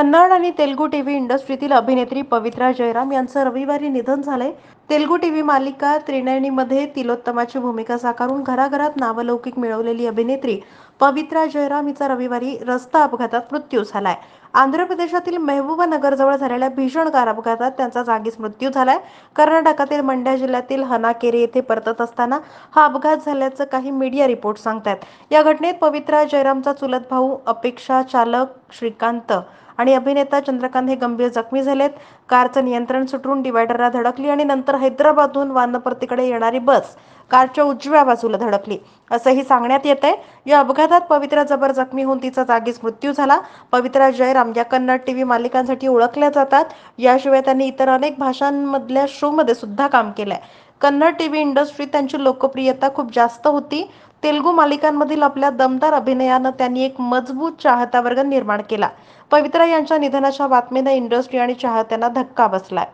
कन्नड आणि तेलुगू टीव्ही इंडस्ट्रीतील अभिनेत्री पवित्रा जयराम यांचं रविवारी निधन झालंय. तेलुगू टीव्ही मालिका त्रिनयनीमध्ये तिलोत्तमाची भूमिका साकारून घराघरात नावलौकिक मिळवलेली अभिनेत्री पवित्रा जयराम हिचा रविवारी रस्ता अपघातात मृत्यू झालाय. आंध्र प्रदेशातील मेहबूबनगरजवळ झालेल्या भीषण कार अपघातात त्यांचा जागीच मृत्यू झालाय. कर्नाटकातील मंड्या जिल्ह्यातील हनाकेरे येथे परतत असताना हा अपघात झाल्याचं काही मीडिया रिपोर्ट सांगतात. या घटनेत पवित्रा जयरामचा चुलत भाऊ अपेक्षा चालक श्रीकांत आणि अभिनेता चंद्रकांत हे गंभीर जखमी झालेत. कारचं नियंत्रण सुटून डिवायडरला धडकली आणि नंतर हैदराबादहून वानपर्तीकडे येणारी बस कारच्या उजव्या बाजूला धडकली, असंही सांगण्यात येतंय. या अपघातात पवित्रा जबर जखमी होऊन तिचा जागीच मृत्यू झाला. पवित्रा जयराम या कन्नड टीव्ही मालिकांसाठी ओळखल्या जातात. याशिवाय त्यांनी इतर अनेक भाषांमधल्या शोमध्ये सुद्धा काम केलंय. कन्नड टीव्ही इंडस्ट्रीत त्यांची लोकप्रियता खूप जास्त होती. तेलुगू मालिकांमधील आपल्या दमदार अभिनयानं त्यांनी एक मजबूत चाहता वर्ग निर्माण केला. पवित्रा यांच्या निधनाच्या बातमीने इंडस्ट्री आणि चाहत्यांना धक्का बसलाय.